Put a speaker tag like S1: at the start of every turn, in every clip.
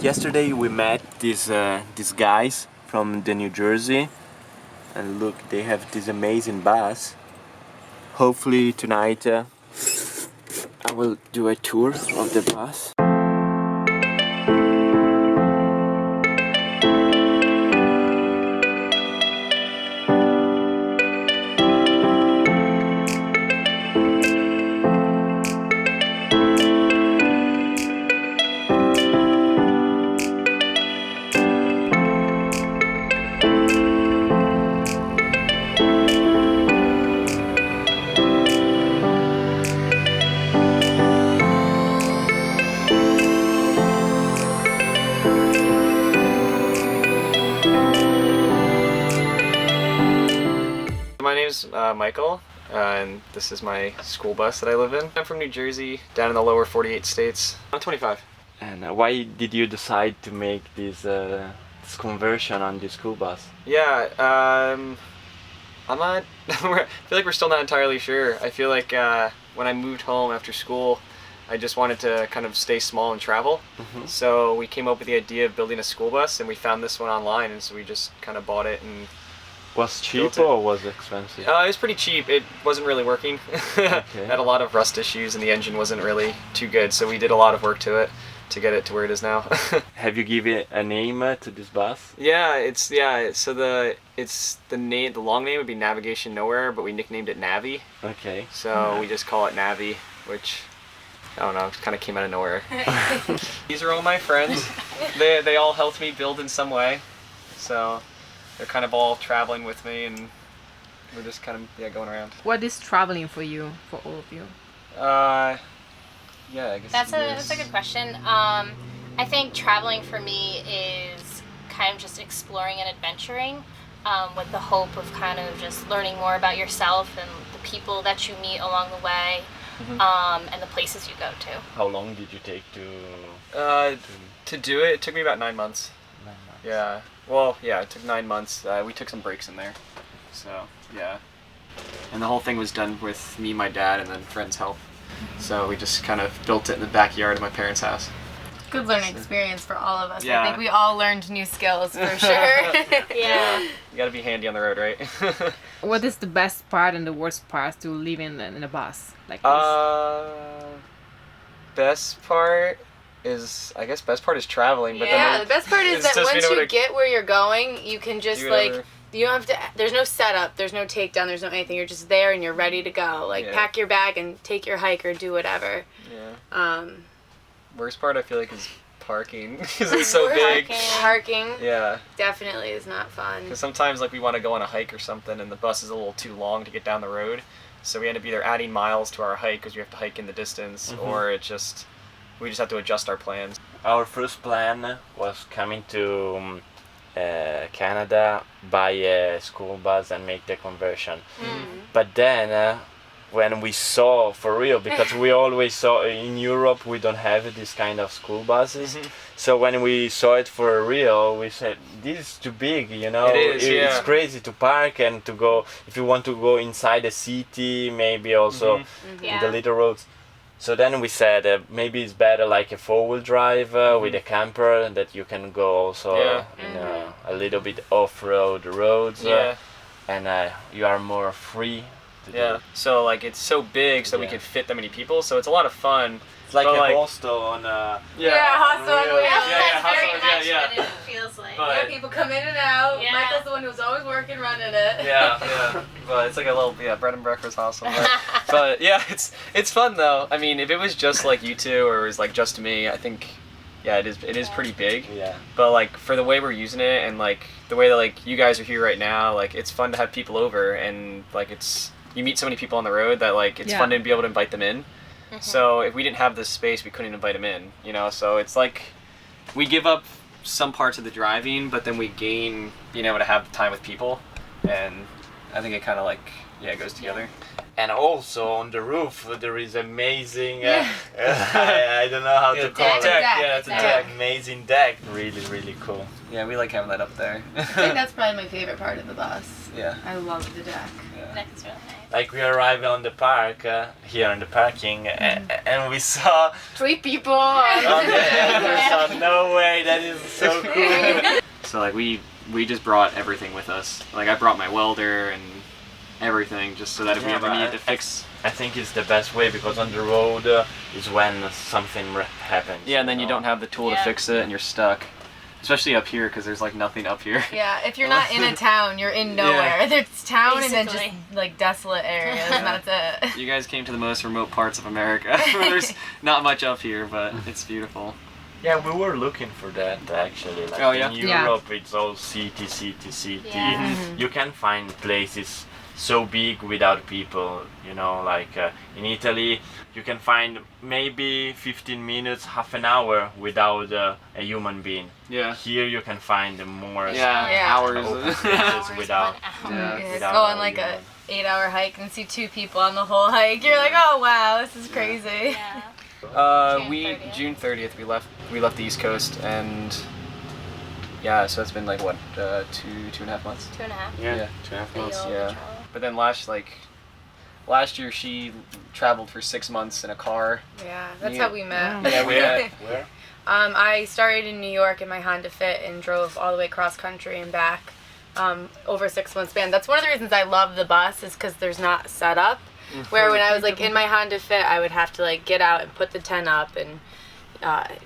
S1: Yesterday we met these guys from the New Jersey, and look, they have this amazing bus. Hopefully tonight I will do a tour of the bus.
S2: My name's Michael, and this is my school bus that I live in. I'm from New Jersey, down in the lower 48 states. I'm 25.
S1: And why did you decide to make this conversion on the school bus?
S2: Yeah, I'm not, I feel like we're still not entirely sure. I feel like when I moved home after school, I just wanted to kind of stay small and travel.
S1: Mm-hmm.
S2: So we came up with the idea of building a school bus, and we found this one online, and so we just kind of bought it and
S1: Was cheap or was expensive?
S2: It was pretty cheap. It wasn't really working.
S1: Okay.
S2: Had a lot of rust issues and the engine wasn't really too good, so we did a lot of work to it to get it to where it is now.
S1: Have you given a name to this bus?
S2: So the long name would be Navigationnowhere, but we nicknamed it Navi.
S1: Okay.
S2: So we just call it Navi, which I don't know, it kind of came out of nowhere. These are all my friends. They all helped me build in some way. So they're kind of all traveling with me, and we're just kind of going around.
S3: What is traveling for you, for all of you?
S2: I guess
S4: That's a good question. I think traveling for me is kind of just exploring and adventuring, with the hope of kind of just learning more about yourself and the people that you meet along the way, and the places you go to.
S1: How long did you take to
S2: do it? It took me about 9 months.
S1: 9 months.
S2: Yeah. Well, yeah, it took 9 months. We took some breaks in there. So, yeah. And the whole thing was done with me, my dad, and then friends' help. So we just kind of built it in the backyard of my parents' house.
S5: Good learning experience for all of us.
S2: Yeah.
S5: I think we all learned new skills for sure.
S4: Yeah.
S2: You gotta be handy on the road, right?
S3: What is the best part and the worst part to live in a bus like this?
S2: Best part is, I guess best part is traveling. But
S5: Yeah,
S2: then
S5: the best part is that once you get where you're going, you can just you don't have to, there's no setup, there's no takedown, there's no anything. You're just there and you're ready to go. Like pack your bag and take your hike or do whatever.
S2: Yeah. Worst part I feel like is parking, because it's so big.
S5: Parking.
S2: Yeah.
S5: Definitely is not fun.
S2: Because sometimes like we want to go on a hike or something and the bus is a little too long to get down the road. So we end up either adding miles to our hike because we have to hike in the distance, or we just have to adjust our plans.
S1: Our first plan was coming to Canada, buy a school bus and make the conversion. But then when we saw for real, because we always saw in Europe we don't have this kind of school buses, so when we saw it for real we said this is too big, you know. It's crazy to park and to go, if you want to go inside the city, maybe also in the little roads. So then we said maybe it's better like a four-wheel drive with a camper that you can go also in a little bit off-road roads, and you are more free to do.
S2: So like it's so big so we can fit that many people, so it's a lot of fun.
S1: It's like a hostel on
S5: hostel on wheels.
S4: That's very much what it feels like.
S5: Yeah, people come in and out.
S4: Yeah.
S5: Michael's the one who's always working, running it.
S2: But it's like a little bread and breakfast hostel. But yeah, it's fun though. I mean, if it was just like you two or it was like just me, I think it is pretty big.
S1: Yeah.
S2: But like for the way we're using it and like the way that like you guys are here right now, like it's fun to have people over, and like you meet so many people on the road that like it's fun to be able to invite them in. So if we didn't have this space, we couldn't invite them in, you know. So it's like we give up some parts of the driving, but then we gain being able to have time with people, and I think it kind of like it goes together.
S1: And also on the roof there is amazing. I don't know how to call it.
S2: Yeah, it's a deck.
S1: Amazing deck. Really, really cool.
S2: Yeah, we like having that up there.
S5: I think that's probably my favorite part of the bus.
S2: Yeah.
S5: I love the deck.
S4: That's really nice.
S1: Like we arrived on the park here in the parking, and we saw
S5: 3 people.
S1: we saw no way. That is so cool.
S2: So like we just brought everything with us. Like I brought my welder and everything, just so that if we ever need to fix.
S1: I think it's the best way, because on the road is when something happens.
S2: Yeah, and then you don't have the tool to fix it, and you're stuck. Especially up here, because there's like nothing up here.
S5: Yeah, if you're not in a town, you're in nowhere.
S2: Yeah.
S5: There's town
S4: Basically.
S5: and then just like desolate areas, and that's it.
S2: You guys came to the most remote parts of America. There's not much up here, but it's beautiful.
S1: Yeah, we were looking for that actually. Like in Europe, it's all city.
S4: Yeah.
S1: You can find places so big without people, you know, like in Italy you can find maybe 15 minutes, half an hour without a human being.
S2: Yeah.
S1: Here you can find more
S2: hours.
S1: open spaces without
S5: Go on like a 8-hour hike and see 2 people on the whole hike. You're like, oh wow, this is crazy.
S4: Yeah.
S2: June 30th we left the East Coast, and yeah, so it's been like what, 2.5 months?
S4: 2.5.
S2: Yeah.
S1: 2.5 months.
S2: Yeah. But then last year she traveled for 6 months in a car.
S5: Yeah, that's how we met.
S2: Yeah,
S1: Where?
S5: I started in New York in my Honda Fit and drove all the way cross country and back over a 6-month span. That's one of the reasons I love the bus, is because there's not set up. Where when I was like in my Honda Fit, I would have to like get out and put the tent up and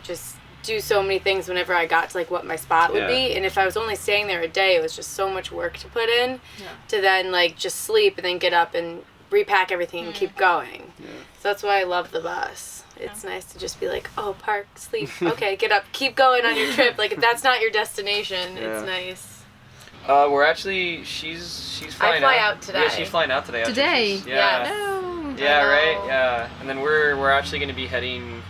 S5: just do so many things whenever I got to like what my spot would be. And if I was only staying there a day, it was just so much work to put in to then like just sleep and then get up and repack everything and keep going. So that's why I love the bus. It's nice to just be like, oh, park, sleep, okay, get up, keep going on your trip. Like if that's not your destination, it's nice.
S2: We're actually she's flying
S5: I fly out today.
S2: Yeah, she's flying out today.
S3: Today?
S5: Yes.
S3: No.
S2: Yeah, right. Yeah, and then we're actually going to be heading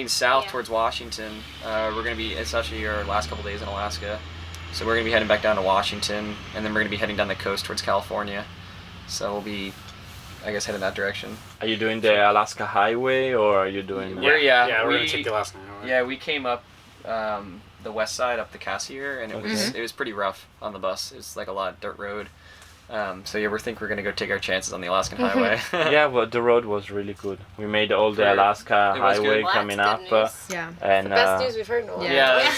S2: south towards Washington. It's actually our last couple days in Alaska, so we're going to be heading back down to Washington, and then we're going to be heading down the coast towards California. So we'll be, I guess, heading that direction.
S1: Are you doing the Alaska Highway, or are you doing?
S2: We're
S6: going to take the Alaska Highway.
S2: Yeah, we came up the west side up the Cassier, and it was pretty rough on the bus. It's like a lot of dirt road. So yeah, we're going to go take our chances on the Alaskan Highway.
S1: Yeah, well, the road was really good. We made all the Alaska Highway coming up. And
S5: the best news we've heard in a while.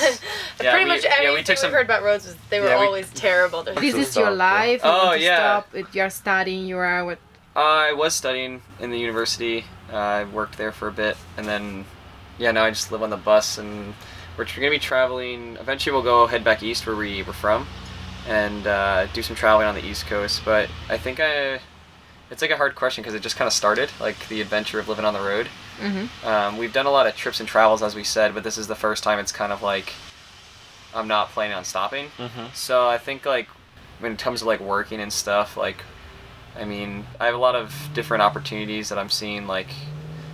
S2: Pretty
S5: much everything we've heard about roads they were always terrible.
S3: This is your life.
S2: Oh, yeah.
S3: You're studying. You are what?
S2: I was studying in the university. I worked there for a bit, and then now I just live on the bus, and we're going to be traveling. Eventually, we'll head back east where we were from, and do some traveling on the East Coast. But I think it's like a hard question, because it just kind of started, like the adventure of living on the road. We've done a lot of trips and travels, as we said, but this is the first time it's kind of like I'm not planning on stopping. So I think like when it comes to like working and stuff, like I mean, I have a lot of different opportunities that I'm seeing. Like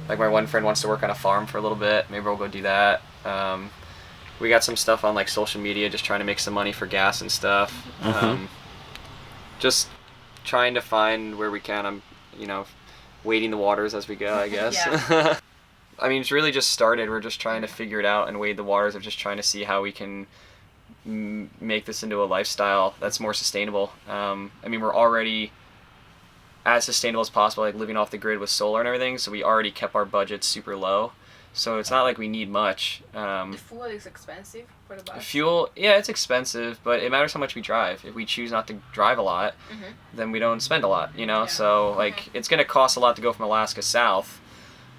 S2: my one friend wants to work on a farm for a little bit. Maybe we'll go do that. We got some stuff on like social media, just trying to make some money for gas and stuff. Just trying to find where we can. I'm, wading the waters as we go, I guess. I mean, it's really just started. We're just trying to figure it out and wade the waters of just trying to see how we can make this into a lifestyle that's more sustainable. I mean, we're already as sustainable as possible, like living off the grid with solar and everything, so we already kept our budget super low. So it's not like we need much.
S5: The fuel is expensive for the bus?
S2: Fuel, yeah, it's expensive, but it matters how much we drive. If we choose not to drive a lot, then we don't spend a lot, So, like, it's going to cost a lot to go from Alaska south,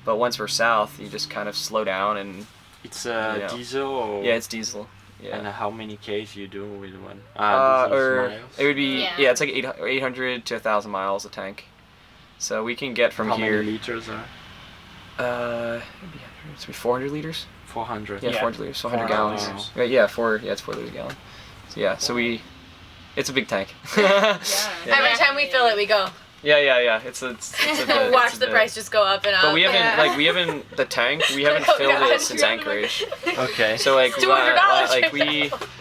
S2: but once we're south, you just kind of slow down and...
S1: It's diesel? Or...
S2: Yeah, it's diesel. Yeah.
S1: And how many Ks you do with one?
S2: It would be, it's like 800 to 1,000 miles a tank. So we can get from
S1: how
S2: here...
S1: How many liters are?
S2: It's 400 liters.
S1: 400.
S2: Yeah, 400 liters, 400 gallons. Right, it's 4 liters a gallon. So it's a big tank.
S5: Every time we fill it, we go.
S2: Yeah. It's a bit,
S5: watch the price just go up and up.
S2: But we haven't the tank. We haven't filled it since Anchorage.
S1: Okay.
S2: So like
S5: $200.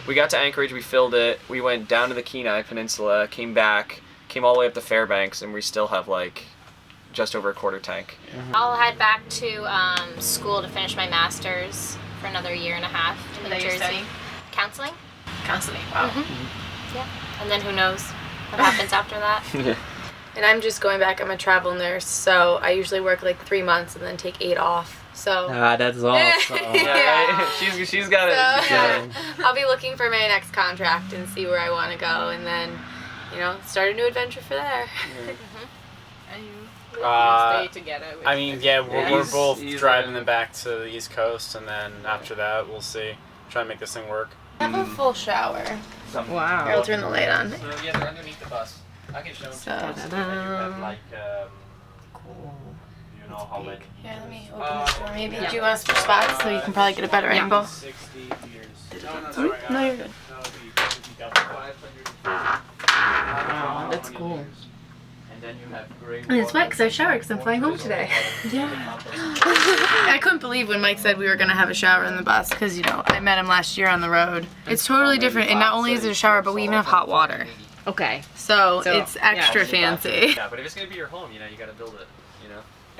S2: we got to Anchorage, we filled it. We went down to the Kenai Peninsula, came back, came all the way up to Fairbanks, and we still have like just over a quarter tank.
S4: I'll head back to school to finish my master's for another year and a half in New Jersey. Counseling.
S5: Counseling. Wow.
S4: Yeah. And then who knows what happens after that.
S5: And I'm just going back. I'm a travel nurse, so I usually work like 3 months and then take 8 off. So.
S1: That's awesome.
S2: Yeah, right? She's got it.
S5: I'll be looking for my next contract and see where I want to go, and then, start a new adventure for there.
S3: And you stay together.
S6: I mean, we're both driving them back to the East Coast, and then after that, we'll see. Try and make this thing work.
S5: I have a full shower.
S3: Wow.
S5: Here, I'll turn the light on.
S2: So yeah, they're underneath the bus. I can show them.
S5: So,
S1: You have like, you know how many.
S5: here, let me open this door. Maybe do you want to switch spots so you can probably get a better angle?
S6: 60 years.
S5: No, you're good.
S3: Wow, that's cool.
S1: And then you have gray
S5: And it's wet because I showered because I'm flying home today.
S3: Yeah.
S5: I couldn't believe when Mike said we were going to have a shower in the bus because, I met him last year on the road. It's totally different, and not only is it a shower, but we even have hot water.
S3: Okay.
S5: So it's extra fancy.
S2: Yeah, but if it's gonna be your home, you gotta build it.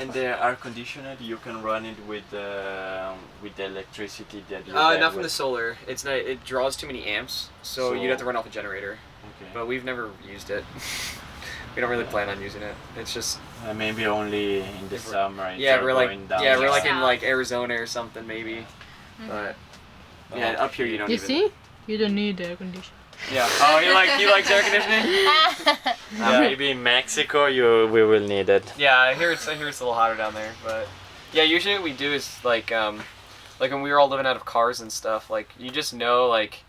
S1: And the air conditioner, you can run it with the electricity that you
S2: Not
S1: get
S2: from the solar. It's not. It draws too many amps, so you'd have to run off a generator.
S1: Okay.
S2: But we've never used it. We don't really plan on using it. It's just
S1: maybe only in the summer.
S2: we're like in
S4: South.
S2: like Arizona or something maybe. But up here you don't.
S3: You
S2: even,
S3: see? You don't need air conditioning.
S2: Yeah. Oh, you like air conditioning?
S1: Maybe in Mexico we will need it.
S2: Yeah, I hear it's a little hotter down there, but yeah, usually what we do is like when we were all living out of cars and stuff, like you just know like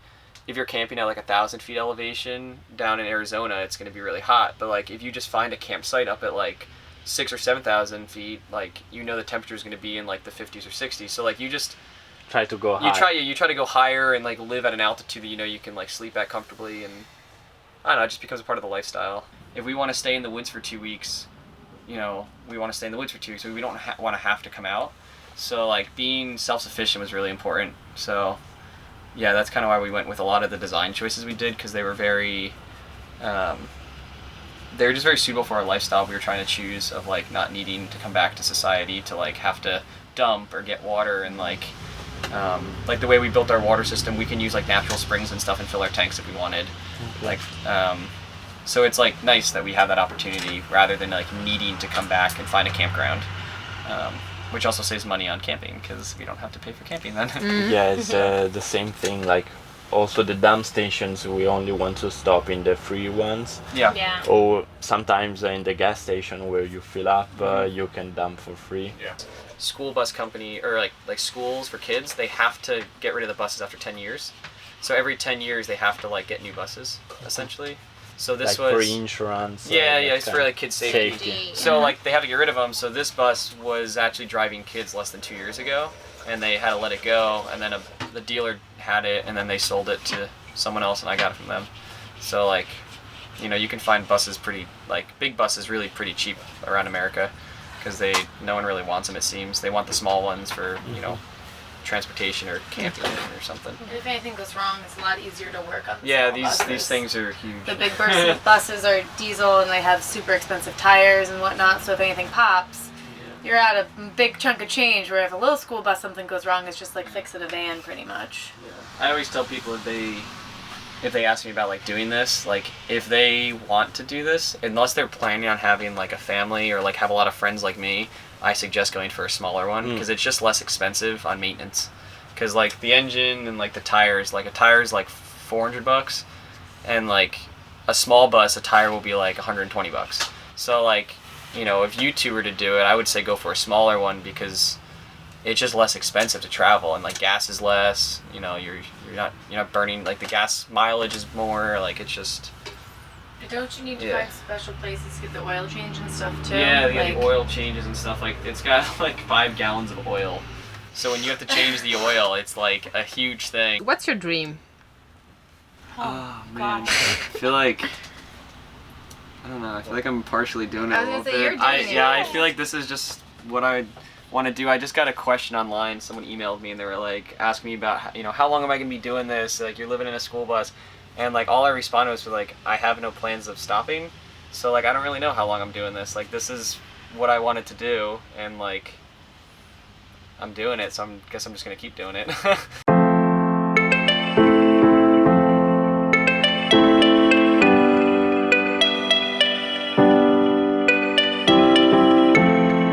S2: if you're camping at like 1,000 feet elevation down in Arizona, it's gonna be really hot. But like if you just find a campsite up at like 6,000 or 7,000 feet, like the temperature is gonna be in like the 50s or 60s. So like you just
S1: Try to go high.
S2: You try to go higher and like live at an altitude that you can like sleep at comfortably, and I don't know, it just becomes a part of the lifestyle. If we want to stay in the woods for 2 weeks, we want to stay in the woods for 2 weeks, so we don't want to have to come out. So like being self-sufficient was really important. So yeah, that's kind of why we went with a lot of the design choices we did, because they were very they were just very suitable for our lifestyle we were trying to choose, of like not needing to come back to society to like have to dump or get water, and like the way we built our water system, we can use like natural springs and stuff and fill our tanks if we wanted. So it's like nice that we have that opportunity rather than like needing to come back and find a campground, which also saves money on camping because we don't have to pay for camping then.
S1: Yeah, it's the same thing. Like also the dump stations, we only want to stop in the free ones.
S2: Yeah.
S1: Or sometimes in the gas station where you fill up, you can dump for free.
S2: Yeah. School bus company, or like schools for kids, they have to get rid of the buses after 10 years. So every 10 years they have to like get new buses, essentially. So this
S1: like
S2: was
S1: for insurance.
S2: it's for like kids safety. So like they have to get rid of them. So this bus was actually driving kids less than 2 years ago, and they had to let it go. And then the dealer had it, and then they sold it to someone else, and I got it from them. So like, you can find buses big buses really pretty cheap around America, because no one really wants them, it seems. They want the small ones for transportation or camping or something.
S5: And if anything goes wrong, it's a lot easier to work on the
S2: Yeah,
S5: small buses.
S2: these things are huge.
S5: The big buses are diesel, and they have super expensive tires and whatnot, so if anything pops, you're out a big chunk of change, where if a little school bus something goes wrong, it's just like fixing a van pretty much.
S2: I always tell people if they ask me about like doing this, like if they want to do this, unless they're planning on having like a family or like have a lot of friends like me, I suggest going for a smaller one, because it's just less expensive on maintenance. Because like the engine and like the tires, like a tire is like $400, and like a small bus, a tire will be like $120. So like, if you two were to do it, I would say go for a smaller one, because it's just less expensive to travel, and like gas is less. You're not burning, like the gas mileage is more. Like it's just.
S5: Don't you need to find special places to get the oil change and stuff too?
S2: Yeah, they got the oil changes and stuff. Like it's got like 5 gallons of oil, so when you have to change the oil, it's like a huge thing.
S3: What's your dream?
S2: Oh man, I feel like. I don't know. I feel like I'm partially doing it a little bit. I feel like this is just what I want to do. I just got a question online. Someone emailed me and they were like asking me about how long am I gonna be doing this? Like you're living in a school bus, and like all I responded was like I have no plans of stopping. So like I don't really know how long I'm doing this. Like this is what I wanted to do, and like I'm doing it, so I guess I'm just gonna keep doing it.